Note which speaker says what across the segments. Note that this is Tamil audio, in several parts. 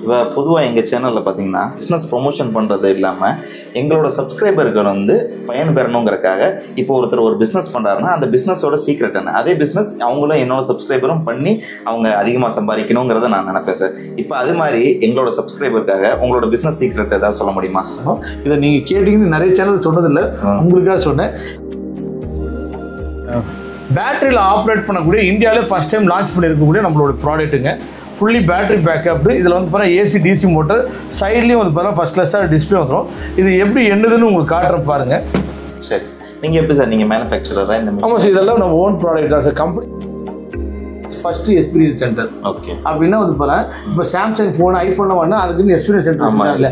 Speaker 1: இப்போ பொதுவாக எங்கள் சேனலில் பார்த்தீங்கன்னா பிஸ்னஸ் ப்ரொமோஷன் பண்ணுறது இல்லாமல் எங்களோட சப்ஸ்கிரைபர்கள் வந்து பயன் பெறணுங்கிறக்காக இப்போ ஒருத்தர் ஒரு பிஸ்னஸ் பண்ணுறாருன்னா அந்த பிஸ்னஸோட சீக்ரெட் என்ன, அதே பிஸ்னஸ் அவங்களும் என்னோட சப்ஸ்கிரைபரும் பண்ணி அவங்க அதிகமாக சம்பாதிக்கணுங்கிறத நான் நினைப்பேன் சார். இப்போ அது மாதிரி எங்களோட சப்ஸ்கிரைபருக்காக உங்களோட பிஸ்னஸ் சீக்ரெட் ஏதாவது சொல்ல முடியுமா?
Speaker 2: இதை நீங்கள் கேட்டிங்கன்னு நிறைய சேனல் சொன்னதில்லை, உங்களுக்காக சொன்னேன். பேட்டரியில் ஆப்ரேட் பண்ணக்கூடிய இந்தியாவிலே ஃபஸ்ட் டைம் லான்ச் பண்ணியிருக்கக்கூடிய நம்மளோட ப்ராடக்ட்டுங்க. Fully battery backup. இதில் வந்து பார்த்தா ஏசி டிசி மோட்டர், சைட்லேயும் வந்து பார்த்தா ஃபஸ்ட் கிளாஸாக டிஸ்பிளே வந்துடும். இது எப்படி என்னதுன்னு உங்களுக்கு காட்டுறேன் பாருங்கள்.
Speaker 1: சரி, நீங்கள் எப்படி சார் நீங்கள் மேனுஃபேக்சரராக இந்த?
Speaker 2: ஆமாம் சார், இதெல்லாம் நம்ம ஓன் ப்ராடக்ட் தான் sir. Company first experience centre.
Speaker 1: Okay.
Speaker 2: அப்படின்னா வந்து பாருங்க, இப்போ சாம்சங் ஃபோன் ஐஃபோன்லாம் வாங்கினா அதுக்குன்னு எக்ஸ்பீரியன்ஸ் சென்டர் இல்லை.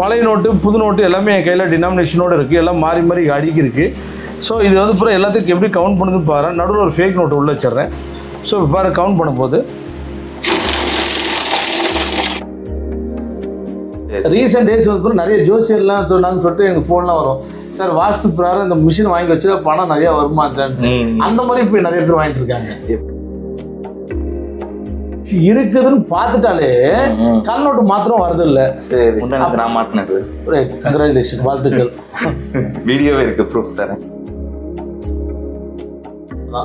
Speaker 2: பழைய நோட்டு புது நோட்டு எல்லாமே என் கையில் டினாமினேஷனோடு இருக்குது, எல்லாம் மாறி மாறி அடிக்கி இருக்குது. ஸோ இது வந்து பூரா எல்லாத்துக்கும் எப்படி கவுண்ட் பண்ணுதுன்னு பாருங்கள். நடுவில் ஒரு ஃபேக் நோட்டு உள்ளே வச்சிட்றேன். ஸோ இப்போ பாரு கவுண்ட் பண்ணும்போது ரீசெண்ட் டேஸ் வந்து நிறைய ஜோசியர்லாம் சொன்னாங்கன்னு சொல்லிட்டு எங்கள் ஃபோன்லாம் வரும். சார் வாஸ்து பிரகாரம் இந்த மிஷின் வாங்கி வச்சு பணம் நிறையா வருமா சார், அந்த மாதிரி இப்போ நிறைய பேர் வாங்கிட்டு இருக்காங்க. இருக்குதுன்னு பார்த்துட்டாலே கல்நோட்டு மாத்திரம் வருது இல்லை.
Speaker 1: சரி, நான் மாட்டினேன் சார்.
Speaker 2: ரைட், கங்க்ராச்சுலேஷன், வாழ்த்துக்கள்.
Speaker 1: வீடியோவே இருக்கு, ப்ரூஃப் தரேன்.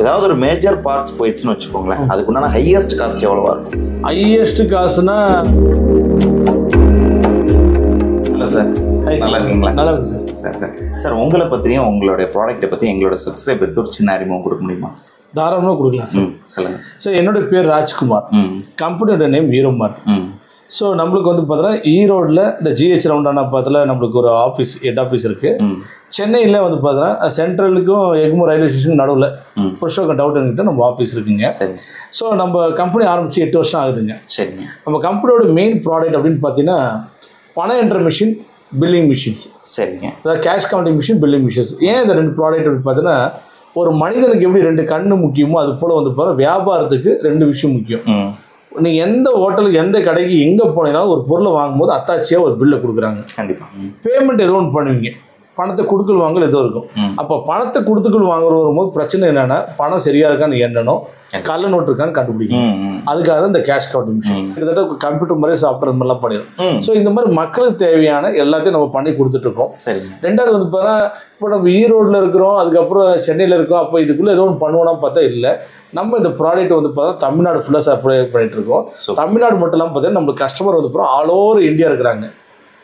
Speaker 1: ஏதாவது ஒரு மேஜர் பார்ட்ஸ் போயிடுச்சுன்னு வச்சுக்கோங்களேன், அதுக்குண்டான ஹையஸ்ட் காஸ்ட் எவ்வளவா இருக்கும்?
Speaker 2: ஹையஸ்ட் காசுனா
Speaker 1: இல்லை சார், நல்லா இருக்கீங்களா?
Speaker 2: நல்லா இருக்கு சார்.
Speaker 1: சார் சார் சார் உங்களை பற்றியும் உங்களுடைய ப்ராடக்ட்டை பற்றி எங்களோட சப்ஸ்கிரைபருக்கு ஒரு சின்ன அறிமுகம் கொடுக்க முடியுமா?
Speaker 2: தாராளமாக கொடுக்கலாம் சார்.
Speaker 1: சொல்லுங்கள் சார்.
Speaker 2: சார் என்னோட பேர் ராஜ்குமார், கம்பெனியோட நேம் ஈரோமார்ட். ஸோ நம்மளுக்கு வந்து பார்த்தீங்கன்னா ஈரோடில் இந்த ஜிஹெச் ரவுண்டான பக்கத்தில் நம்மளுக்கு ஒரு ஆஃபீஸ், ஹெட் ஆஃபீஸ் இருக்குது. சென்னையில் வந்து பார்த்தீங்கன்னா சென்ட்ரலுக்கும் எக்மோர் ரயில்வே ஸ்டேஷனுக்கு நடுவில் புருஷோகம் டவுட்டுங்கிட்ட நம்ம ஆஃபீஸ் இருக்குங்க. ஸோ நம்ம கம்பெனி ஆரம்பித்து 8 வருஷம் ஆகுதுங்க.
Speaker 1: சரிங்க.
Speaker 2: நம்ம கம்பெனியோட மெயின் ப்ராடக்ட் அப்படின்னு பார்த்தீங்கன்னா பணம் என்ற மிஷின், பில்லிங் மிஷின்ஸ்.
Speaker 1: சரிங்க.
Speaker 2: அதாவது cash counting machine, billing machines. ஏன் இந்த 2 ப்ராடக்ட் அப்படின்னு பார்த்தீங்கன்னா, ஒரு மனிதனுக்கு எப்படி 2 கண்ணு முக்கியமோ அது போல் வந்து பார்த்தா வியாபாரத்துக்கு 2 விஷயம் முக்கியம். நீங்கள் எந்த ஹோட்டலுக்கு எந்த கடைக்கு எங்கே போனீங்கன்னாலும் ஒரு பொருளை வாங்கும்போது அத்தாச்சியாக ஒரு பில்லை கொடுக்குறாங்க.
Speaker 1: கண்டிப்பாக
Speaker 2: பேமெண்ட் ஏதோ ஒன்று பண்ணுவீங்க, பணத்தை கொடுக்கல் வாங்கல் ஏதோ இருக்கும். அப்போ பணத்தை கொடுத்துக்கள் வாங்குற வரும்போது பிரச்சனை என்னென்னா, பணம் சரியாக இருக்கான்னு எண்ணணும், கள்ள நோட்டு இருக்கான்னு கண்டுபிடிக்கணும். அதுக்காக தான் இந்த கேஷ் கவுண்டிங் மிஷின். கிட்டத்தட்ட கம்ப்யூட்டர் மாதிரி சாஃப்ட்வேர் இந்த மாதிரிலாம் பண்ணிடும். ஸோ இந்த மாதிரி மக்களுக்கு தேவையான எல்லாத்தையும் நம்ம பண்ணி கொடுத்துட்ருக்கோம்.
Speaker 1: சரி.
Speaker 2: ரெண்டாவது வந்து பார்த்தா, இப்போ நம்ம ஈரோடில் இருக்கிறோம், அதுக்கப்புறம் சென்னையில் இருக்கோம். அப்போ இதுக்குள்ளே ஏதோ ஒன்று பண்ணுவோம்னா பார்த்தா இல்லை, நம்ம இந்த ப்ராடக்ட் வந்து பார்த்தா தமிழ்நாடு ஃபுல்லாக சப்ளை பண்ணிட்டு இருக்கோம். தமிழ்நாடு மட்டும் இல்லாமல் பார்த்தீங்கன்னா நம்மளுக்கு கஸ்டமர் வந்து பார்த்தா ஆல் ஓவர் இந்தியா இருக்கிறாங்க.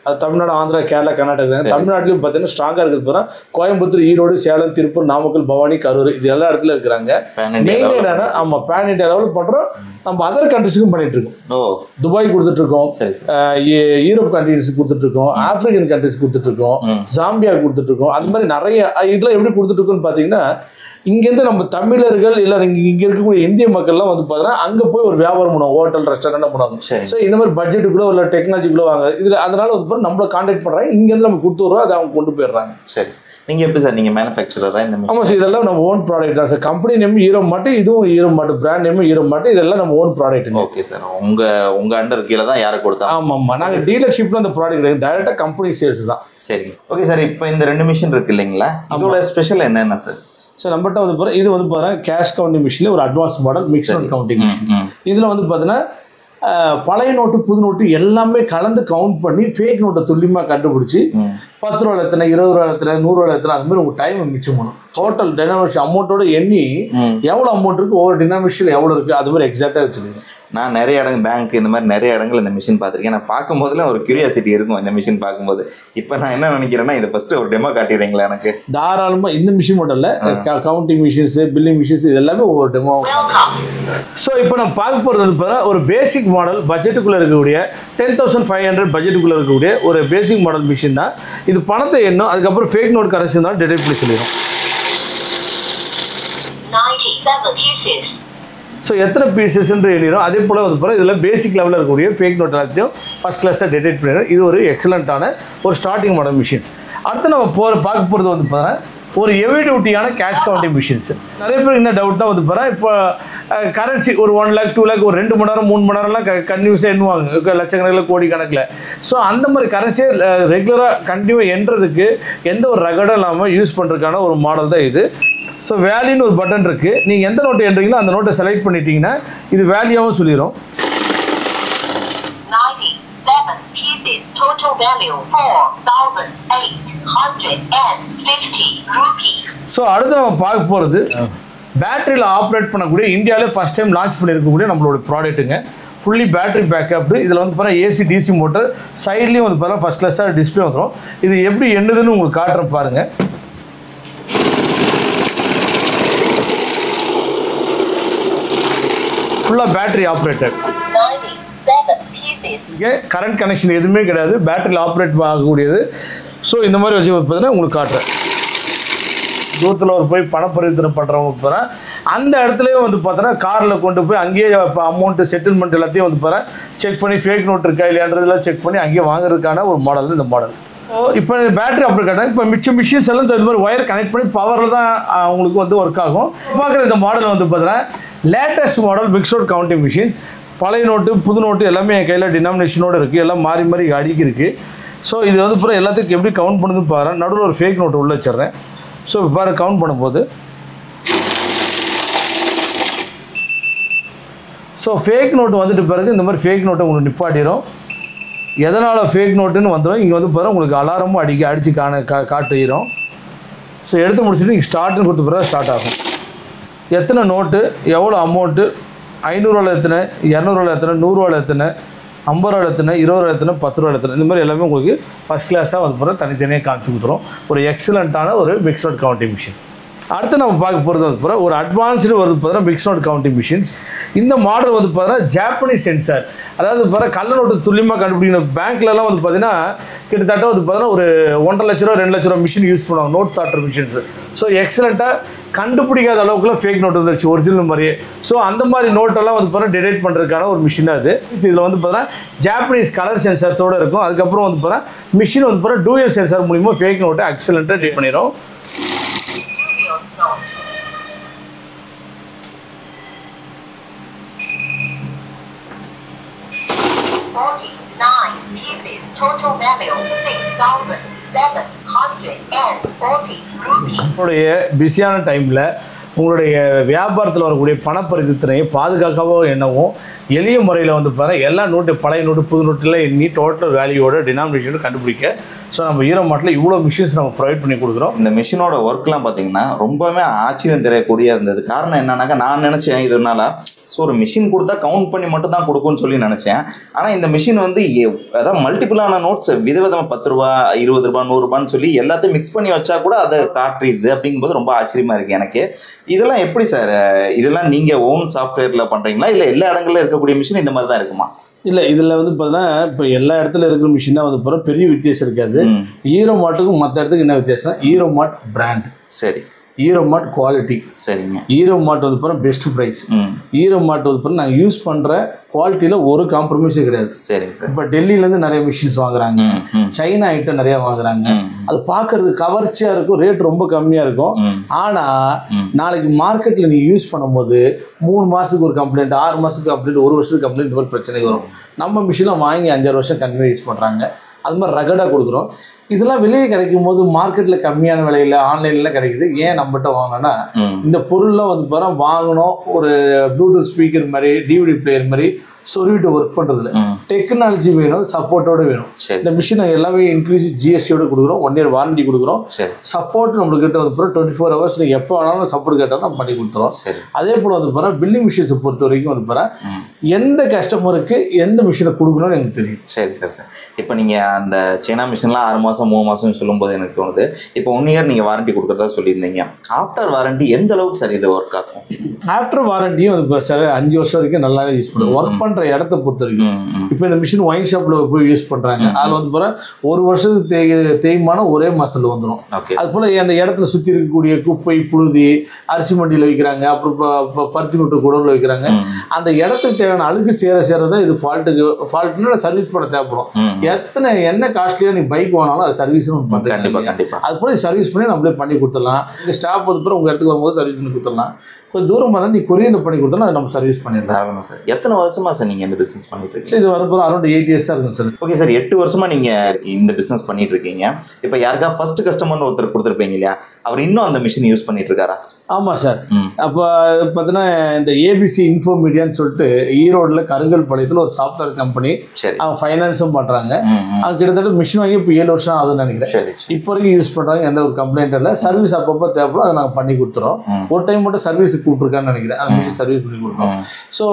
Speaker 2: அது தமிழ்நாடு, ஆந்திரா, கேரளா, கர்நாடகா. தமிழ்நாட்டிலையும் பார்த்தீங்கன்னா ஸ்ட்ராங்காக இருக்கிறது போனால் கோயம்புத்தூர், ஈரோடு, சேலம், திருப்பூர், நாமக்கல், பவானி, கரூர், இது எல்லா இடத்துல இருக்கிறாங்க. மெயின் என்னன்னா, ஆமாம், பேன் இண்டியா லெவலில் பண்ணுறோம். நம்ம அதர் கண்ட்ரிஸுக்கும் பண்ணிட்டு இருக்கோம். துபாய் கொடுத்துட்ருக்கோம், யூரோப் கண்ட்ரிஸுக்கு கொடுத்துட்ருக்கோம், ஆப்பிரிக்கன் கண்ட்ரிஸ் கொடுத்துட்ருக்கோம், ஜாம்பியா கொடுத்துட்ருக்கோம். அது மாதிரி நிறைய இதெல்லாம் எப்படி கொடுத்துட்ருக்கோன்னு பார்த்தீங்கன்னா, இங்கேருந்து நம்ம தமிழர்கள் இல்லை இங்கே இருக்கக்கூடிய இந்திய மக்கள்லாம் வந்து பார்த்தீங்கன்னா அங்கே போய் ஒரு வியாபாரம் பண்ணுவாங்க, ஹோட்டல் ரெஸ்டாரண்ட் பண்ணுவாங்க. ஸோ இந்த மாதிரி பட்ஜெட்டுக்குள்ளே இல்லை டெக்னாலஜிக்குள்ளே வாங்க இதில். அதனால வந்து நம்மளை கான்டாக்ட் பண்ணுறாங்க, இங்கேருந்து நம்ம கொடுத்து வரோம், அதை அவங்க கொண்டு போயிடுறாங்க.
Speaker 1: சரி. நீங்கள் எப்படி சார் நீங்கள் மேனுஃபேக்சரராக இந்த?
Speaker 2: ஆமாம் சார், இதெல்லாம் நம்ம ஓன் ப்ராடக்ட் தான் சார். கம்பெனி நேம் ஈரோமார்ட், இதுவும் ஈரோமார்ட், பிராண்ட் நேம் ஈரோமார்ட், இதெல்லாம் நம்ம ஓன் ப்ராடக்ட்.
Speaker 1: Okay sir. உங்கள் அண்டர் கீழே தான் யாரை கொடுத்தா?
Speaker 2: ஆமாம், நாங்கள் டீலர்ஷிப்பில் அந்த ப்ராடக்ட் கிடையாது, டைரெக்டாக கம்பெனி சேல்ஸ் தான்.
Speaker 1: சரிங்க. ஓகே சார், இப்போ இந்த 2 மிஷின் இருக்கு இல்லைங்களா, இதோட ஸ்பெஷல் என்னென்ன சார்?
Speaker 2: சார் நம்மகிட்ட வந்து இது வந்து பார்த்தீங்கன்னா கேஷ் கவுண்டிங் மிஷினில் ஒரு advance model mixed counting machine. இதில் வந்து பார்த்தீங்கன்னா பழைய நோட்டு புது நோட்டு எல்லாமே கலந்து கவுண்ட் பண்ணி ஃபேக் நோட்டை துல்லியமாக கண்டுபிடிச்சி 10 ரூபா எத்தனை, 20 ரூபா எத்தனை, 100 ரூபா எத்தனை, அது மாதிரி உங்கள் டைமை மிச்சம் பண்ணும். டோட்டல் டினாமினேஷன் அமௌண்ட்டோட எண்ணி எவ்வளோ அமௌண்ட் இருக்குது, ஒவ்வொரு டினாமினேஷனில் எவ்வளோ இருக்குது, அது மாதிரி எக்ஸாக்டாக வச்சுருக்கேன்.
Speaker 1: நான் நிறைய இடங்கள் பேங்க் இந்த மாதிரி நிறைய இடங்கள் இந்த மிஷின் பார்த்துருக்கேன். நான் பார்க்கும்போதுலாம் ஒரு கியூரியாசிட்டி இருக்கும் இந்த மிஷின் பார்க்கும்போது. இப்போ நான் என்ன நினைக்கிறேன்னா, இதை ஃபஸ்ட்டு ஒரு டெமோ காட்டிடுறீங்களா எனக்கு?
Speaker 2: தாராளமாக. இந்த மிஷின் மட்டும் இல்லை, கவுண்டிங் மிஷின்ஸு, பில்லிங் மிஷின்ஸ், இது எல்லாமே ஒவ்வொரு டெமோ. ஸோ இப்போ நம்ம பார்க்க போகிறது வந்து பார்த்தா ஒரு பேசிக் மாடல், பட்ஜெட்டுக்குள்ளே இருக்கக்கூடிய 10,500 பட்ஜெட்டுக்குள்ளே இருக்கக்கூடிய ஒரு பேசிக் மாடல் மிஷின் தான் இது. பணத்தை எண்ணும், அதுக்கப்புறம் ஃபேக் நோட் கரன்சி தான் டிடெக்ட் பண்ணி சொல்லிடும். ஸோ எத்தனை பீசஸ்ன்ற எண்ணிடும். அதே போல் வந்து போகிற இதில் பேசிக் லெவலில் இருக்கக்கூடிய ஃபேக் நோட் எல்லாத்தையும் ஃபஸ்ட் கிளாஸாக டிடெக்ட் பண்ணிடும். இது ஒரு எக்ஸலண்ட்டான ஒரு ஸ்டார்டிங் மாடல் மிஷின்ஸ். அடுத்து நம்ம பார்க்க போகிறது வந்து பார்த்தீங்கன்னா ஒரு ஹெவி டியூட்டியான கேஷ் கவுண்டிங் மிஷின்ஸ். நிறைய பேருக்கு என்ன டவுட்னா வந்து போகிறேன், இப்போ கரன்சி ஒரு 1 lakh 2 lakh ஒரு 2 மணி நேரம் 3 மணி நேரம்லாம் கன்யூஸாக எண்ணுவாங்க, லட்சக்கணக்கில் கோடி கணக்கில். ஸோ அந்த மாதிரி கரன்சியை ரெகுலராக கண்டினியூவாக எண்ணுறதுக்கு எந்த ஒரு ரகடும் இல்லாமல் யூஸ் பண்ணுறதுக்கான ஒரு மாடல் தான் இது. ஸோ வேல்யூன்னு ஒரு பட்டன் இருக்குது. நீங்கள் எந்த நோட்டு எண்றீங்களோ அந்த நோட்டை செலக்ட் பண்ணிட்டீங்கன்னா இது வேல்யூவும் சொல்லிடும்.
Speaker 3: total value 4,850 rupees.
Speaker 2: ஸோ அடுத்து நம்ம பார்க்க போகிறது பேட்டரியில் ஆப்ரேட் பண்ணக்கூடிய இந்தியாவிலே ஃபஸ்ட் டைம் லான்ச் பண்ணியிருக்கக்கூடிய நம்மளோட ப்ராடக்ட்டுங்க. Fully battery backup. இதில் வந்து பார்த்தா ஏசி டிசி மோட்டர், சைட்லேயும் வந்து பார்த்தா ஃபஸ்ட் கிளாஸாக டிஸ்பிளே வந்துடும். இது எப்படி என்னதுன்னு உங்களுக்கு காட்டுறேன் பாருங்கள். ஃபுல்லாக பேட்டரி ஆப்ரேட்டட். இங்கே கரண்ட் கனெக்ஷன் எதுவுமே கிடையாது, பேட்டரியில் ஆப்ரேட் ஆகக்கூடியது. ஸோ இந்த மாதிரி வச்சு பார்த்தீங்கன்னா உங்களுக்கு காட்டுறேன். தூரத்தில் ஒரு போய் பணப்பரிவர்த்தனை பண்ணுறவங்க போகிறேன் அந்த இடத்துலையே வந்து பார்த்தோன்னா காரில் கொண்டு போய் அங்கேயே இப்போ அமௌண்ட்டு செட்டில்மெண்ட் எல்லாத்தையும் வந்து போகிறேன் செக் பண்ணி ஃபேக் நோட் இருக்கா இல்லையான்றதெல்லாம் செக் பண்ணி அங்கேயே வாங்குறதுக்கான ஒரு மாடல் இந்த மாடல். இப்போ பேட்டரி ஆப்ரேட் ஆகிட்டா இப்போ மிஷின்ஸ் எல்லாம் இந்த மாதிரி ஒயர் கனெக்ட் பண்ணி பவரில் தான் அவங்களுக்கு வந்து ஒர்க் ஆகும். பார்க்குற இந்த மாடல் வந்து பார்த்தீங்கன்னா latest model mixed counting machines. பழைய நோட்டு புது நோட்டு எல்லாமே என் கையில் டினாமினேஷனோடு இருக்குது, எல்லாம் மாறி மாறி அடிக்கி இருக்குது. ஸோ இது வந்து பூரா எல்லாத்துக்கும் எப்படி கவுண்ட் பண்ணுதுன்னு பாருங்கள். நடுவில் ஒரு ஃபேக் நோட்டு உள்ள வச்சிட்றேன். ஸோ இப்போ பாரு கவுண்ட் பண்ணும்போது ஸோ ஃபேக் நோட்டு வந்துட்டு பிறகு இந்த மாதிரி ஃபேக் நோட்டை உங்களுக்கு நிப்பாட்டிடும். எதனால் ஃபேக் நோட்டுன்னு வந்துடும். இங்கே வந்து பாருங்கள் உங்களுக்கு அலாரமும் அடித்து காட்டிடும். ஸோ எடுத்து முடிச்சுட்டு நீங்கள் ஸ்டார்ட்னு கொடுத்த பிறகு ஸ்டார்ட் ஆகும். எத்தனை நோட்டு, எவ்வளோ அமௌண்ட்டு, 500 எத்தனை, 200 எத்தனை, 100 எத்தனை, 50 எத்தனை, 20 எத்தனை, 10 எத்தனை, இந்த மாதிரி எல்லாமே உங்களுக்கு ஃபஸ்ட் கிளாஸாக வந்து போகிற தனித்தனியாக காமிச்சு கொடுத்துரும். ஒரு எக்ஸலண்ட்டான ஒரு மிக்ஸ்ட் கவுண்டிங் மிஷின்ஸ். அடுத்து நம்ம பார்க்க போகிறது வந்து போகிற ஒரு அட்வான்ஸ்டு வருது பார்த்தீங்கன்னா மிக்ஸ்ட் கவுண்டிங் மிஷின்ஸ். இந்த மாடல் வந்து பார்த்தீங்கன்னா ஜாப்பனீஸ் சென்சார். அதாவது பாரு கள்ள நோட்டு துல்லியமாக கண்டுபிடிக்கணும். பேங்க்லலாம் வந்து பார்த்தீங்கன்னா கிட்டத்தட்ட வந்து பார்த்தீங்கன்னா ஒரு 1.5 லட்ச ரூபா 2 லட்ச ரூபா மிஷின் யூஸ் பண்ணுவாங்க, நோட் சார்ட்டர் மிஷின்ஸ். ஸோ எக்ஸலண்ட்டாக கண்டுபிடிக்காத அளவுக்குலாம் ஃபேக் நோட் வந்துருச்சு ஒரிஜினல் மாதிரியே. ஸோ அந்த மாதிரி நோட்டெல்லாம் வந்து பார்த்தீங்கன்னா டிடெக்ட் பண்ணுறதுக்கான ஒரு மிஷினாக அது. இதில் வந்து பார்த்தீங்கன்னா ஜாப்பனீஸ் கலர் சென்சார்ஸோடு இருக்கும். அதுக்கப்புறம் வந்து பார்த்தீங்கன்னா மிஷின் வந்து பார்த்தீங்கன்னா டூயல் சென்சார் மூலிமா ஃபேக் நோட்டை எக்ஸலண்ட்டாக டிடெக்ட் பண்ணிடும்.
Speaker 3: Total value 6,740 rupees.
Speaker 2: உங்களுடைய பிஸியான டைமில் உங்களுடைய வியாபாரத்தில் வரக்கூடிய பணப்பரிவர்த்தனையை பாதுகாக்கவோ என்னவும் எளிய முறையில் வந்து பாருங்கள் எல்லா நோட்டு பழைய நோட்டு புது நோட்டில் எண்ணி டோட்டல் வேல்யூவோட டினாமினேஷன் கண்டுபிடிக்க. ஸோ நம்ம ஈரோமாட்டில் இவ்வளோ மிஷின்ஸ் நம்ம ப்ரொவைட் பண்ணி கொடுக்குறோம்.
Speaker 1: இந்த மிஷினோட ஒர்க்லாம் பார்த்தீங்கன்னா ரொம்பவே ஆச்சரியம் தெரியக்கூடிய இருந்தது. காரணம் என்னன்னாக்கா நான் நினச்சேன் இதனால ஸோ ஒரு மிஷின் கொடுத்தா கவுண்ட் பண்ணி மட்டும் தான் கொடுக்கும்னு சொல்லி நினச்சேன். ஆனால் இந்த மிஷின் வந்து அதாவது மல்டிபிளான நோட்ஸ் விதவிதமாக 10 ரூபா 20 ரூபா 100 ரூபான்னு சொல்லி எல்லாத்தையும் மிக்ஸ் பண்ணி வச்சா கூட அதை காட்டுறது அப்படிங்கும்போது ரொம்ப ஆச்சரியமாக இருக்குது எனக்கு. இதெல்லாம் எப்படி சார், இதெல்லாம் நீங்கள் ஓன் சாஃப்ட்வேரில் பண்ணுறீங்களா இல்லை எல்லா இடங்களில் இருக்கக்கூடிய மிஷின் இந்த மாதிரி தான் இருக்குமா?
Speaker 2: இல்லை இதில் வந்து பார்த்தீங்கன்னா இப்போ எல்லா இடத்துல இருக்கிற மிஷினாக வந்து போகிற பெரிய வித்தியாசம் இருக்காது. ஈரோமாட்டுக்கும் மற்ற இடத்துக்கு என்ன வித்தியாசம், ஈரோமாட் பிராண்ட்,
Speaker 1: சரி,
Speaker 2: ஈரோமாட் குவாலிட்டி,
Speaker 1: சரிங்க,
Speaker 2: ஈரோமாட் வந்து போகிற பெஸ்ட் ப்ரைஸ், ஈரோமாட் வந்து போகிற நாங்கள் யூஸ் பண்ணுற குவாலிட்டியில் ஒரு காம்ப்ரமைஸே கிடையாது.
Speaker 1: சரிங்க சார்.
Speaker 2: இப்போ டெல்லியிலேருந்து நிறைய மிஷின்ஸ் வாங்குறாங்க, சைனா ஐட்டம் நிறையா வாங்குறாங்க. அது பார்க்கறது கவர்ச்சியாக இருக்கும், ரேட் ரொம்ப கம்மியாக இருக்கும். ஆனால் நாளைக்கு மார்க்கெட்டில் நீங்கள் யூஸ் பண்ணும்போது 3 மாதத்துக்கு ஒரு கம்ப்ளைண்ட், 6 மாதத்துக்கு கம்ப்ளைண்ட், 1 வருஷத்துக்கு கம்ப்ளைண்ட், இந்த மாதிரி பிரச்சனை வரும். நம்ம மிஷினில் வாங்கி 5-6 வருஷம் கண்டினியூ யூஸ் பண்ணுறாங்க. அது மாதிரி ரகடாக கொடுக்குறோம். இதெல்லாம் வெளியே கிடைக்கும் போது மார்க்கெட்டில் கம்மியான விலையில் ஆன்லைனில் கிடைக்குது. ஏன் நம்மகிட்ட வாங்கினோன்னா இந்த பொருள்லாம் வந்து பாரு வாங்கணும், ஒரு ப்ளூடூத் ஸ்பீக்கர் மாதிரி டிவிடி பிளேயர் மாதிரி சொருவிட்டு ஒர்க் பண்ணுறதுல டெக்னாலஜி வேணும், சப்போர்ட்டோடு வேணும். இந்த மிஷினை எல்லாமே இன்க்ளூசிவ் ஜிஎஸ்டியோட கொடுக்குறோம், 1 இயர் வாரண்டி கொடுக்குறோம். சப்போர்ட் நம்மளுக்கிட்ட வந்து பிறகு 24 ஹவர்ஸ் நீங்கள் எப்போ வேணாலும் சப்போர்ட் கேட்டாலும் நம்ம பண்ணி கொடுத்துருவோம். அதே போல் வந்து பிறகு பில்லிங் மிஷின்ஸை பொறுத்த வரைக்கும் வந்து பிறகு எந்த கஸ்டமருக்கு எந்த மிஷினை கொடுக்கணும்னு எனக்கு தெரியும்.
Speaker 1: சரி சார் சார். இப்போ நீங்கள் அந்த சைனா மிஷின்லாம் 6 மாதம் 3 மாதம்னு சொல்லும்போது எனக்கு தோணுது, இப்போ 1 இயர் நீங்கள் வாரண்டி கொடுக்குறதா சொல்லியிருந்தீங்க. ஆஃப்டர் வாரண்டி எந்த அளவுக்கு சார் இது ஒர்க் ஆகும்?
Speaker 2: ஆஃப்டர் வாரண்டியும் வந்து சார் 5 வருஷம் வரைக்கும் நல்லாவே யூஸ் பண்ணுவோம். ஒர்க் பண்ணுற இடத்த பொறுத்த வரைக்கும் இப்போ இந்த மிஷின் ஒயின் ஷாப்பில் போய் யூஸ் பண்ணுறாங்க. அதில் வந்து போகிற 1 வருஷத்துக்கு தேய்மானம் ஒரே மாதத்தில் வந்துடும். அது போல் அந்த இடத்துல சுற்றி இருக்கக்கூடிய குப்பை புழுதி அரிசி மண்டியில் வைக்கிறாங்க, அப்புறம் பருத்தி மூட்டை குடவில் வைக்கிறாங்க. அந்த இடத்துக்கு தேவையான அழுக்கு சேரதான் இது ஃபால்ட்டுன்னு சர்வீஸ் பண்ண தேவைப்படும். எத்தனை என்ன காஸ்ட்லியாக நீ பைக் வாங்கினாலும் அது சர்வீஸ்னு ஒன்று பண்ணுறேன். அது போல் சர்வீஸ் பண்ணி நம்மளே பண்ணி கொடுத்துடலாம். இந்த ஸ்டாப் வந்து உங்கள் இடத்துக்கு வரும்போது சர்வீஸ் பண்ணி கொடுத்துடலாம். கொஞ்சம் தூரம் பார்த்தா நீ கொரியரில் பண்ணி கொடுத்தா அது நம்ம சர்வீஸ் பண்ணிடலாம்
Speaker 1: சார். எத்தனை வருஷமா சார் நீங்கள் இந்த பிஸ்னஸ் பண்ணிட்டு இருக்கீங்க?
Speaker 2: இது வரப்போ அரௌண்ட் 8 years இருக்கும் சார்.
Speaker 1: ஓகே சார், 8 வருஷமா நீங்கள் இந்த பிஸ்னஸ் பண்ணிட்டு இருக்கீங்க. இப்போ யாருக்கா ஃபர்ஸ்ட் கஸ்டமர்னு ஒருத்தர் கொடுத்துருப்பீங்க இல்லையா, அவர் இன்னும் அந்த மிஷின் யூஸ் பண்ணிட்டு இருக்காரா?
Speaker 2: ஆமாம் சார். அப்போ பார்த்தீங்கன்னா இந்த ஏபிசி இன்ஃபோ மீடியான்னு சொல்லிட்டு ஈரோடில் கருங்கல் பாளையத்தில் ஒரு சாஃப்ட்வேர் கம்பெனி, அவங்க ஃபைனான்ஸும் பண்ணுறாங்க. அவங்க கிட்டத்தட்ட மிஷின் வாங்கி இப்போ 7 வருஷம் ஆகுதுன்னு நினைக்கிறேன். இப்போ வரைக்கும் யூஸ் பண்ணுறாங்க, எந்த ஒரு கம்ப்ளைண்ட் இல்லை. சர்வீஸ் அப்பப்போ தேவைப்படும், அதை நாங்கள் பண்ணி கொடுத்துறோம். ஒரு டைம் மட்டும் சர்வீஸுக்கு கூப்பிட்ருக்கான்னு நினைக்கிறேன், அந்த மிஷின் சர்வீஸ் பண்ணி கொடுப்போம். ஸோ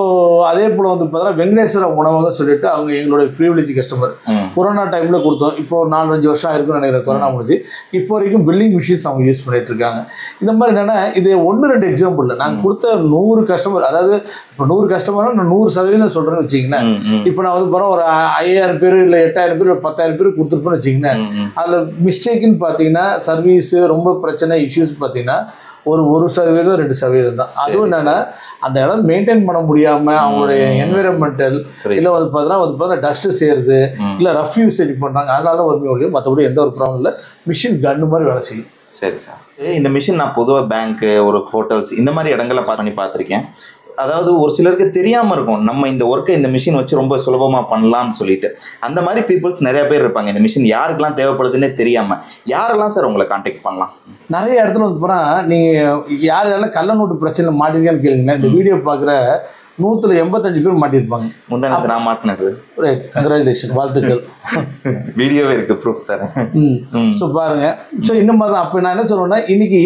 Speaker 2: அதே போல் வந்து பார்த்தீங்கன்னா வெங்கடேஸ்வர உணவகம் சொல்லிட்டு அவங்க எங்களுடைய ப்ரீவிலேஜ் கஸ்டமர். கொரோனா டைமில் கொடுத்தோம். இப்போ 4-5 வருஷம் ஆயிருக்குன்னு நினைக்கிறேன் கொரோனா முடிஞ்சு. இப்போ வரைக்கும் பில்லிங் மிஷின்ஸ் அவங்க யூஸ் பண்ணிட்டு இருக்காங்க. இந்த மாதிரி என்னென்னா இது 1-2 எக்ஸாம்பிள் இல்லை. நாங்கள் கொடுத்த 100 கஸ்டமர், அதாவது இப்போ 100 கஸ்டமர்னா நான் 100% சொல்கிறேன்னு வச்சிங்கன்னா, இப்போ நான் வந்து ஒரு 5000 பேர் இல்லை 8000 பேர் 10,000 பேர் கொடுத்துருப்பேன்னு வச்சிங்கன்னா, அதில் மிஸ்டேக்குன்னு பார்த்தீங்கன்னா சர்வீஸு ரொம்ப பிரச்சனை இஷ்யூஸ் பார்த்தீங்கன்னா ஒரு 1% 2% தான். அதுவும் என்னென்னா அந்த இடம் மெயின்டைன் பண்ண முடியாமல் அவங்களுடைய என்விரான்மெண்டல் இல்லை வந்து பார்த்தீங்கன்னா டஸ்ட்டு சேருது, இல்லை ரஃப் யூசேஜ் பண்ணுறாங்க, அதனால ஒருமே ஒழியும். மற்றபடி எந்த ஒரு ப்ராப்ளம் இல்லை. மிஷின் கன்னு மாதிரி வேலை செய்யும்.
Speaker 1: சரி சார். இந்த மிஷின் நான் பொதுவாக பேங்க்கு, ஒரு ஹோட்டல்ஸ், இந்த மாதிரி இடங்களை பண்ணி பார்த்துருக்கேன். அதாவது ஒரு சிலருக்கு தெரியாமல் இருக்கும், நம்ம இந்த ஒர்க்கை இந்த மிஷின் வச்சு ரொம்ப சுலபமாக பண்ணலாம்னு சொல்லிட்டு. அந்த மாதிரி பீப்புள்ஸ் நிறைய பேர் இருப்பாங்க. இந்த மிஷின் யாருக்கெல்லாம் தேவைப்படுதுன்னே தெரியாமல். யாரெல்லாம் சார் உங்களை கான்டாக்ட் பண்ணலாம்?
Speaker 2: நிறைய இடத்துல வந்து போனால் நீங்கள் யாரெல்லாம் கள்ள நோட்டு பிரச்சனை மாட்டிருக்கேன்னு கேளுங்க. இந்த வீடியோ பார்க்குற 185 பேர் மாட்டியிருப்பாங்க.
Speaker 1: முந்தானத்து நான் மாட்டினேன் சார்.
Speaker 2: கங்க்ராச்சுலேஷன், வாழ்த்துக்கள்.
Speaker 1: வீடியோவே இருக்கு, ப்ரூஃப் தரேன்.
Speaker 2: ஸோ பாருங்க. ஸோ இந்த மாதிரி தான். அப்போ நான் என்ன சொல்லுவேன்னா, இன்னைக்கு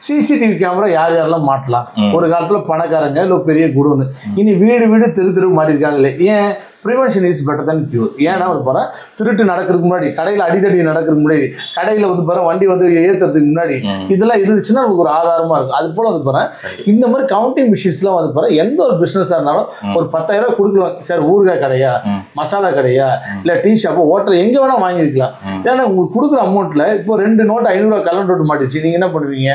Speaker 2: சிசிடிவி கேமரா யாரெல்லாம் மாட்டலாம். ஒரு காலத்தில் பணக்காரங்க இல்லை பெரிய குடோன்னு, இனி வீடு வீடு தெரு மாட்டிருக்காங்களே. ஏன்? Prevention is better than cure. ஏன்னா வந்து பாரு, திருட்டு நடக்கிறதுக்கு முன்னாடி, கடையில் அடிதடி நடக்கிறதுக்கு முன்னாடி, கடையில் வந்து பாரு வண்டி வந்து ஏற்றுறதுக்கு முன்னாடி இதெல்லாம் இருந்துச்சுன்னா நமக்கு ஒரு ஆதாரமாக இருக்கும். அது போல் வந்து பாரு இந்த மாதிரி கவுண்டிங் மிஷின்ஸ்லாம் வந்து பாரு எந்த ஒரு பிஸ்னஸாக இருந்தாலும் ஒரு 10,000 ரூபா கொடுக்கலாம் சார். ஊறுகாய் கடையா, மசாலா கடையா, இல்லை டீ ஷாப்பு, ஹோட்டல், எங்கே வேணால் வாங்கி வைக்கலாம். ஏன்னா உங்களுக்கு கொடுக்குற அமௌண்ட்டில் இப்போ 2 நோட்டு 500 ரூபா கலர் நோட்டு மாட்டிடுச்சு, நீங்கள் என்ன பண்ணுவீங்க?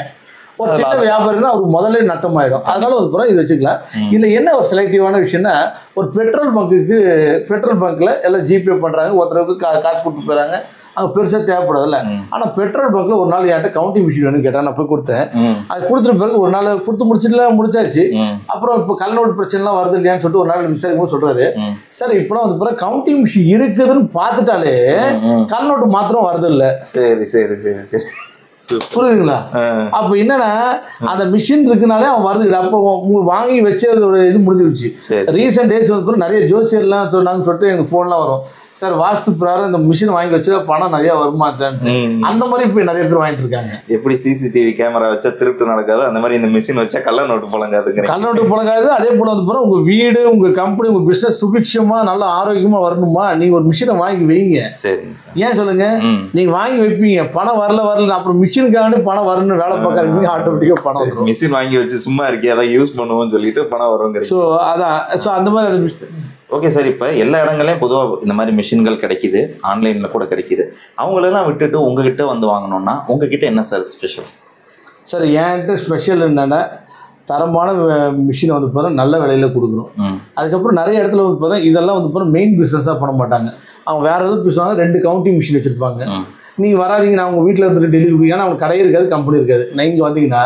Speaker 2: ஒரு சின்ன வியாபாரினா அவருக்கு முதல்ல நட்டமாயிடும். அதனால ஒரு புறம் இது வச்சுக்கலாம். இதில் என்ன ஒரு செலக்டிவான விஷயம்னா, ஒரு பெட்ரோல் பங்க்கில் எல்லாம் ஜிபே பண்ணுறாங்க, ஒருத்தருக்கு காசு கொடுத்து போயிடறாங்க, அங்கே பெருசாக தேவைப்படாதுல்ல. ஆனால் பெட்ரோல் பங்க்கில் ஒரு நாள் என்கிட்ட கவுண்டிங் மிஷின் வேணும்னு கேட்டால் நான் போய் கொடுத்தேன். அது கொடுத்துட்டு பிறகு ஒரு நாள் கொடுத்து முடிச்சாச்சு. அப்புறம் இப்போ கல்லநோட்டு பிரச்சனைலாம் வருது இல்லையான்னு சொல்லிட்டு ஒரு நாள் விசாரிக்கும் சொல்கிறாரு. சார் இப்போலாம் வந்து பிறகு கவுண்டிங் மிஷின் இருக்குதுன்னு பார்த்துட்டாலே கல்லநோட்டு மாத்திரம் வருது இல்லை.
Speaker 1: சரி
Speaker 2: புரியுதுங்களா? அப்ப என்னன்னா அந்த மிஷின் இருக்குனாலே அவன் வருது. அப்போ வாங்கி வச்சதோட இது முடிஞ்சிருச்சு. ரீசெண்ட் டேஸ் வந்து நிறைய ஜோசியர்லாம் சொன்னாங்கன்னு சொல்லிட்டு எனக்கு ஃபோன்லாம் வரும். சார் வாஸ்து பிரகாரம் இந்த மிஷின் வாங்கி வச்சா பணம் நிறைய வருமா? அந்த மாதிரி இப்போ நிறைய பேர் வாங்கிட்டு இருக்காங்க.
Speaker 1: எப்படி சிசிடிவி கேமரா வச்சா திருட்டு நடக்காது, அந்த மாதிரி இந்த மிஷின் வச்சா கள்ள நோட்டு புழங்காது. அதே போல வந்து போற உங்க வீடு, உங்க கம்பெனி, உங்க பிசினஸ் சுபிக்ஷமா நல்லா ஆரோக்கியமா வரணுமா, நீங்க ஒரு மிஷினை வாங்கி வைங்க. சரிங்க சார். ஏன் சொல்லுங்க, நீங்க வாங்கி வைப்பீங்க, பணம் வரல அப்புறம் மிஷினுக்காக பணம் வரணும்னு வேலை பார்க்கறீங்க, ஆட்டோமேட்டிக்கா பணம் வந்துடும். மிஷின் வாங்கி வச்சு சும்மா இருக்கே, அதை யூஸ் பண்ணுவோம்னு சொல்லிட்டு பணம் வரும்.
Speaker 2: ஸோ அதான். ஸோ அந்த மாதிரி
Speaker 1: ஓகே சார். இப்போ எல்லா இடங்களையும் பொதுவாக இந்த மாதிரி மிஷின்கள் கிடைக்குது, ஆன்லைனில் கூட கிடைக்குது. அவங்களெல்லாம் விட்டுட்டு உங்ககிட்ட வந்து வாங்கணும்னா உங்ககிட்ட என்ன சார் ஸ்பெஷல்?
Speaker 2: சார் என்கிட்ட ஸ்பெஷல் என்னென்னா, தரமான மிஷினை வந்து பாருங்கள் நல்ல விலையில் கொடுக்குறோம். அதுக்கப்புறம் நிறைய இடத்துல வந்து பாருங்கள் இதெல்லாம் வந்து பாருங்கள் மெயின் பிஸ்னஸாக பண்ண மாட்டாங்க. அவங்க வேறு எதுவும் பேசுவாங்க, 2 கவுண்டிங் மிஷின் வச்சுருப்பாங்க. நீங்கள் வராதிங்க, நான் உங்கள் வீட்டில் இருந்துட்டு டெலிவரி, ஏன்னா அவங்க கடை இருக்காது, கம்பெனி இருக்காது. நான் இங்கே வந்தீங்கன்னா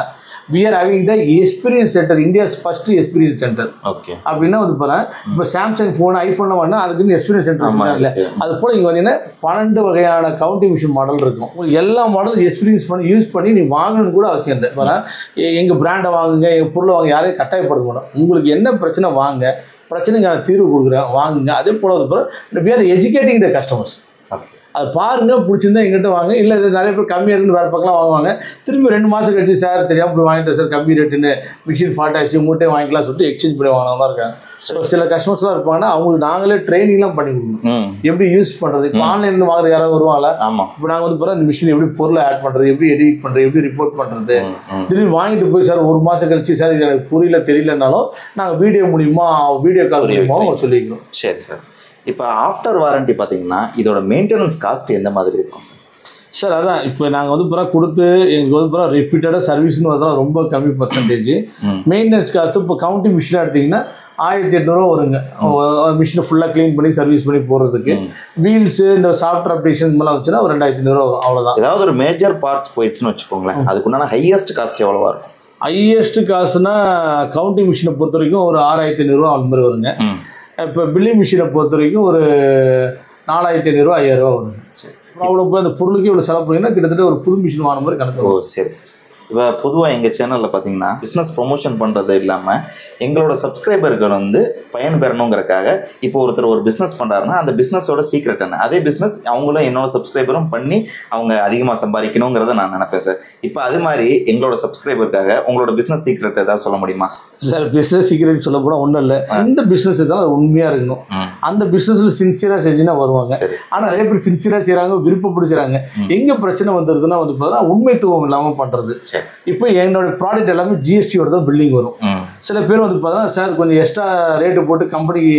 Speaker 2: we are having the experience center, India's first experience center. Okay. அப்படின்னா வந்து பாருங்க, இப்போ சாம்சங் ஃபோன், ஐஃபோன்லாம் வாங்கினா அதுக்குன்னு எக்ஸ்பீரியன்ஸ் சென்டர் இல்லை. அது போல் இங்கே வந்தீங்கன்னா 12 வகையான கவுண்டிங் மிஷின் மாடல் இருக்கும். எல்லா மாடலும் எக்ஸ்பீரியன்ஸ் பண்ணி யூஸ் பண்ணி நீ வாங்கணும்னு கூட அவசியம் இல்லை. பாருங்கள், எங்கள் பிராண்டை வாங்குங்க, எங்கள் பொருளை வாங்க, யாரையும் கட்டாயப்படுத்த மாட்டோம். உங்களுக்கு என்ன பிரச்சனை வாங்க, பிரச்சனைக்கான தீர்வு கொடுக்குறேன், வாங்குங்க. அதே போல் வந்து பாருங்கள், we are educating the customers. Okay. அது பாருங்கள், பிடிச்சிருந்தா எங்கிட்ட வாங்க. இல்லை நிறைய பேர் கம்மியாக இருக்குன்னு வேறு பக்கம் வாங்குவாங்க. திரும்பி 2 மாதம் கழிச்சு சார் தெரியாமல் போய் வாங்கிட்டேன் சார், கம்மி ரேட்டுன்னு, மிஷின் ஃபால்ட் ஆகிடுச்சு, மூட்டை வாங்கிக்கலாம் சொல்லிட்டு எக்ஸ்சேஞ்ச் பண்ணி வாங்கினவங்களாம் இருக்காங்க. ஸோ சில கஸ்டமர்ஸ்லாம் இருப்பாங்கன்னா அவங்களுக்கு நாங்களே ட்ரைனிங்லாம் பண்ணி கொடுக்கணும், எப்படி யூஸ் பண்ணுறது. இப்போ ஆன்லைனில் வாங்குறது யாராவது வருவாங்களா? ஆமாம். இப்போ நாங்கள் வந்து பாருங்கள், இந்த மிஷின் எப்படி பொருளை ஆட் பண்ணுறது, எப்படி எடிட் பண்ணுறது, எப்படி ரிப்போர்ட் பண்ணுறது. திரும்பி வாங்கிட்டு போய் சார் 1 மாதம் கழிச்சு சார் இது எனக்கு புரியல தெரியலனாலும் நாங்கள் வீடியோ கால் மூலியமாக சொல்லிக்கிறோம். சரி சார். இப்போ ஆஃப்டர் வாரண்டி பார்த்தீங்கன்னா இதோட மெயின்டெனன்ஸ் காஸ்ட் எந்த மாதிரி இருக்கும் சார்? சார் அதான் இப்போ நாங்கள் வந்து பூரா கொடுத்து எங்களுக்கு வந்து பூரா ரிப்பீட்டடாக சர்வீஸ்னு வரதான் ரொம்ப கம்மி பர்சன்டேஜ். மெயின்டெனன்ஸ் காஸ்ட் இப்போ கவுண்டிங் மிஷினாக எடுத்திங்கன்னா 1800 வருங்க. மிஷினை ஃபுல்லாக க்ளீன் பண்ணி சர்வீஸ் பண்ணி போகிறதுக்கு. வீல்ஸு இந்த சாஃப்ட்வேர் அப்டேஷன் மேலே வச்சுன்னா ஒரு 2500 வரும், அவ்வளோதான். ஏதாவது ஒரு மேஜர் பார்ட்ஸ் போயிடுச்சுன்னு வச்சுக்கோங்களேன், அதுக்குண்டான ஹையஸ்ட் காஸ்ட் எவ்வளோவா இருக்கும்? ஹையஸ்ட் காசுனா கவுண்டிங் மிஷினை பொறுத்த வரைக்கும் ஒரு 6500 அந்த மாதிரி வருங்க. இப்போ பில்லிங் மிஷினை பொறுத்த வரைக்கும் ஒரு 4500 5000 வருங்க.
Speaker 1: சரி.
Speaker 2: அவ்வளோ போய் அந்த பொருளுக்கு இவ்வளோ செலவு பண்ணிங்கன்னா கிட்டத்தட்ட ஒரு புது மிஷின் வாங்கின மாதிரி கணக்கு.
Speaker 1: ஓ சரி சரி. இப்போ பொதுவாக எங்கள் சேனலில் பார்த்தீங்கன்னா பிஸ்னஸ் ப்ரொமோஷன் பண்ணுறது இல்லாமல் எங்களோட சப்ஸ்கிரைபர்கள் வந்து பயன் பெறணுங்கிறக்காக இப்போ ஒருத்தர் ஒரு பிஸ்னஸ் பண்ணுறாருன்னா அந்த பிஸ்னஸோட சீக்ரெட் என்ன, அதே பிஸ்னஸ் அவங்களும் என்னோட சப்ஸ்கிரைபரும் பண்ணி அவங்க அதிகமாக சம்பாதிக்கணுங்கிறத நான் நினைப்பேன் சார். இப்போ அது மாதிரி எங்களோட சப்ஸ்கிரைபருக்காக உங்களோட பிஸ்னஸ் சீக்ரெட் ஏதாவது சொல்ல முடியுமா
Speaker 2: சார்? பிஸ்னஸ் சீக்ரெட் சொல்ல போனால் ஒன்றும் இல்லை. இந்த பிஸ்னஸ் தான் அது உண்மையாக இருக்கணும். அந்த பிஸ்னஸில் சின்சியராக செஞ்சுன்னா வருவாங்க. ஆனால் நிறைய பேர் சின்சியராக செய்கிறாங்க, விருப்பப்படுச்சுறாங்க. எங்கே பிரச்சனை வந்துடுதுன்னா வந்து பார்த்தீங்கன்னா உண்மைத்துவம் இல்லாமல் பண்ணுறது. இப்போ என்னோட ப்ராடக்ட் எல்லாமே ஜிஎஸ்டியோட தான் பில்டிங் வரும். சில பேர் வந்து பார்த்தீங்கன்னா சார் கொஞ்சம் எக்ஸ்ட்ரா ரேட்டு போட்டு கம்பெனிக்கு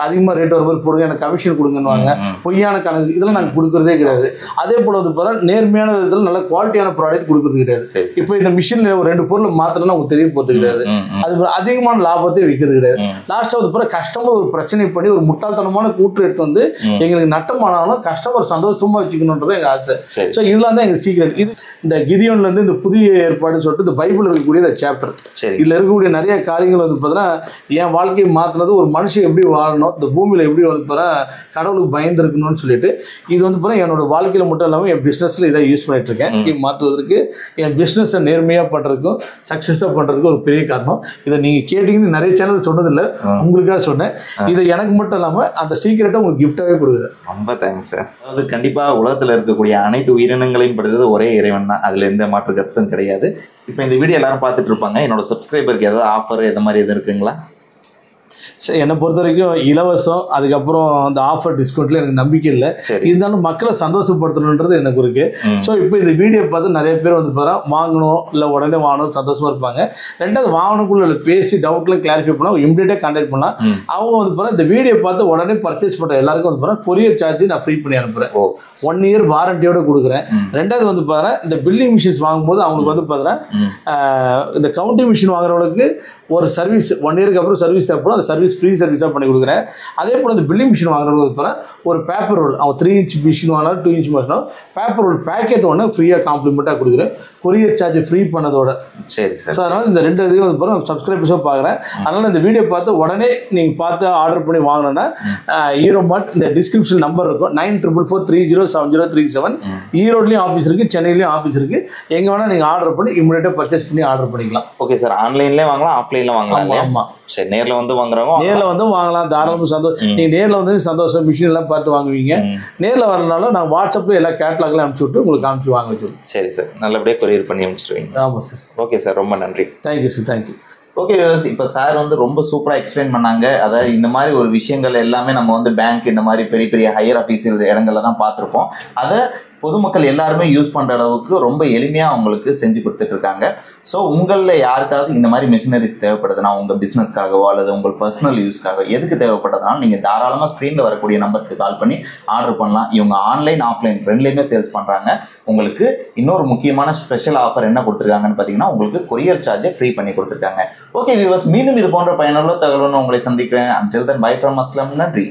Speaker 2: அதிகமாக ரேட் வரும்போது போடுங்க, எனக்கு கமிஷன் கொடுங்கன்னுவாங்க. பொய்யான கணக்கு இதெல்லாம் நாங்கள் கொடுக்குறதே கிடையாது. அதே போல் வந்து பார்த்தீங்கன்னா நேர்மையான இதில் நல்ல குவாலிட்டியான ப்ராடக்ட் கொடுக்குறது கிடையாது. இப்போ இந்த மிஷினில் ஒரு 2 பொருள் மாத்திரம்னா உங்களுக்கு தெரிய போகிறது கிடையாது. அது அதிகமான லாபத்தை விற்கிறது கிடையாது. லாஸ்ட்டாக வந்து பார்த்தா கஸ்டமர் ஒரு பிரச்சனை பண்ணி ஒரு முட்டாள்தனமான கூட்டு எடுத்து வந்து எங்களுக்கு நட்டமானாலும் கஸ்டமர் சந்தோஷமா வச்சுக்கணுன்றது எங்கள் ஆசை. ஸோ இதெல்லாம் தான் எங்கள் சீக்ரெட். இது இந்த கிதியோன்லேருந்து இந்த புதிய ஏற்பாடுன்னு சொல்லிட்டு இந்த பைபிள் இருக்கக்கூடிய இந்த சாப்டர், இதில் இருக்கக்கூடிய நிறைய காரியங்கள் வந்து பார்த்தீங்கன்னா என் வாழ்க்கையை மாற்றினது, ஒரு மனுஷன் எப்படி வாழணும், இந்த பூமியில் எப்படி வந்து பார்த்தா கடவுளுக்கு பயந்துருக்கணும்னு சொல்லிட்டு இது வந்து பார்த்தா என்னோட வாழ்க்கையில் மட்டும் இல்லாமல் என் பிஸ்னஸில் இதை யூஸ் பண்ணிட்டு இருக்கேன். மாற்றுவதற்கு என் பிஸ்னஸை நேர்மையாக பண்ணுறதுக்கும் சக்ஸஸாக பண்ணுறதுக்கும் ஒரு பெரிய காரணம். இதை நீங்கள் கேட்டீங்கன்னு நிறைய சேனல் சொன்னதில்லை, உங்களுக்காக சொன்னேன். இதை எனக்கு மட்டும் இல்லாமல் அந்த சீக்கிரட்டை உங்களுக்கு கிஃப்டாகவே கொடுக்குறேன்.
Speaker 1: ரொம்ப தேங்க்ஸ் சார். அதாவது கண்டிப்பாக உலகத்தில் இருக்கக்கூடிய அனைத்து உயிரினங்களையும் படுத்தது ஒரே இறைவன் தான், அதில் எந்த மாற்று கருத்தும் கிடையாது. இப்போ இந்த வீடியோ எல்லாரும் பார்த்துட்டு இருப்பாங்க. என்னோட சப்ஸ்கிரைபருக்கு ஏதாவது ஆஃபர் எது மாதிரி எதுவும் இருக்குங்களா?
Speaker 2: சரி, என்னை பொறுத்த வரைக்கும் இலவசம், அதுக்கப்புறம் அந்த ஆஃபர் டிஸ்கவுண்ட்ல எனக்கு நம்பிக்கை இல்லை. இருந்தாலும் மக்களை சந்தோஷப்படுத்தணுன்றது எனக்கு இருக்கு. ஸோ இப்போ இந்த வீடியோ பார்த்து நிறைய பேர் வந்து பார்த்தா வாங்கணும், இல்லை உடனே வாங்கணும் சந்தோஷமா இருப்பாங்க. ரெண்டாவது வாங்கணுக்குள்ள பேசி டவுட்லாம் கிளாரிஃபை பண்ணால் இம்மிடியேட்டாக கான்டாக்ட் பண்ணலாம். அவங்க வந்து பார்த்தா இந்த வீடியோ பார்த்து உடனே பர்ச்சேஸ் பண்ணுற எல்லாருக்கும் வந்து பார்த்தா கொரியர் சார்ஜ் நான் ஃப்ரீ பண்ணி அனுப்புகிறேன். 1 இயர் வாரண்டியோட கொடுக்குறேன். ரெண்டாவது வந்து பார்த்தா இந்த பில்லிங் மிஷின்ஸ் வாங்கும்போது அவங்களுக்கு வந்து பார்த்தா இந்த கவுண்டிங் மிஷின் வாங்குறவங்களுக்கு ஒரு சர்வீஸ் 1 இயருக்கு அப்புறம் சர்வீஸ் தேவைப்படும், அந்த சர்வீஸ் ஃப்ரீ சர்வீஸாக பண்ணி கொடுக்குறேன். அதே போல் இந்த பில்லிங் மிஷின் வாங்குறவங்க ஒரு பேப்பர் ரோல், அவன் 3 இன்ச் மிஷின் வாங்கினாலும் 2 இன்ச் மிஷினோ பேப்பர் ரோல் பேக்கெட் ஒன்று ஃப்ரீயாக காம்ப்ளிமெண்ட்டாக கொடுக்குறேன், கொரியர் சார்ஜ் ஃப்ரீ பண்ணதோட.
Speaker 1: சரி சார்.
Speaker 2: ஸோ அதனால் இந்த 2 இதையும் வந்து பார்த்தா சப்ஸ்கிரைபர்ஸாக பார்க்குறேன். அதனால் இந்த வீடியோ பார்த்து உடனே நீங்கள் பார்த்து ஆர்டர் பண்ணி வாங்கினோன்னா ஈரோ மார்ட் இந்த டிஸ்கிரிப்ஷன் நம்பர் இருக்கும் 9444307037. ஈரோட்லேயும் ஆஃபீஸ் இருக்குது, சென்னையிலையும் ஆஃபீஸ் இருக்குது. எங்கே வேணால் நீங்கள் ஆர்டர் பண்ணி இம்மிடியேட்டாக பர்ச்சேஸ் பண்ணி ஆர்டர் பண்ணிக்கலாம்.
Speaker 1: Okay sir. ஆன்லைன்லேயே வாங்கலாம், ஆஃப்லைனில் வாங்கலாம். ஆமாம். சரி, நேரில் வந்து வாங்குறவங்க
Speaker 2: நேரில் வந்து வாங்கலாம், தாராளமாக சந்தோஷம். நீங்கள் நேரில் வந்து சந்தோஷம், மிஷின் எல்லாம் பார்த்து வாங்குவீங்க. நேரில் வரனால நான் வாட்ஸ்அப்பில் எல்லா கேட்லாக்லாம் அனுப்பிச்சி விட்டு உங்களுக்கு காமிச்சு வாங்க வச்சுருவோம்.
Speaker 1: சரி சார், நல்லபடியாக கொரியர் பண்ணி அனுப்பிச்சிடுவீங்க.
Speaker 2: ஆமாம் சார்.
Speaker 1: ஓகே சார், ரொம்ப நன்றி.
Speaker 2: Thank you sir. தேங்க்யூ.
Speaker 1: ஓகே, இப்போ சார் வந்து ரொம்ப சூப்பராக எக்ஸ்பிளைன் பண்ணாங்க. அதாவது இந்த மாதிரி ஒரு விஷயங்கள் எல்லாமே நம்ம வந்து பேங்க் இந்த மாதிரி பெரிய பெரிய ஹையர் ஆஃபீஸியல் இடங்கள்ல தான் பார்த்துருப்போம். அதை பொதுமக்கள் எல்லாருமே யூஸ் பண்ணுற அளவுக்கு ரொம்ப எளிமையாக அவங்களுக்கு செஞ்சு கொடுத்துட்ருக்காங்க. ஸோ உங்களில் யாருக்காவது இந்த மாதிரி மிஷினரிஸ் தேவைப்படுதுன்னா உங்கள் பிஸ்னஸ்க்காகவோ அல்லது உங்கள் பர்சனல் யூஸ்க்காக எதுக்கு தேவைப்பட்டதுனாலும் நீங்கள் தாராளமாக ஸ்க்ரீனில் வரக்கூடிய நம்பருக்கு கால் பண்ணி ஆர்டர் பண்ணலாம். இவங்க ஆன்லைன் ஆஃப்லைன் ரெண்டுலேயுமே சேல்ஸ் பண்ணுறாங்க. உங்களுக்கு இன்னொரு முக்கியமான ஸ்பெஷல் ஆஃபர் என்ன கொடுத்துருக்காங்கன்னு பார்த்தீங்கன்னா உங்களுக்கு கொரியர் சார்ஜை ஃப்ரீ பண்ணி கொடுத்துருக்காங்க. ஓகே வியூவர்ஸ், மீண்டும் இது போன்ற பயனுள்ள தகவலுன்னு உங்களை சந்திக்கிறேன். Until then, bye from Aslam. நன்றி.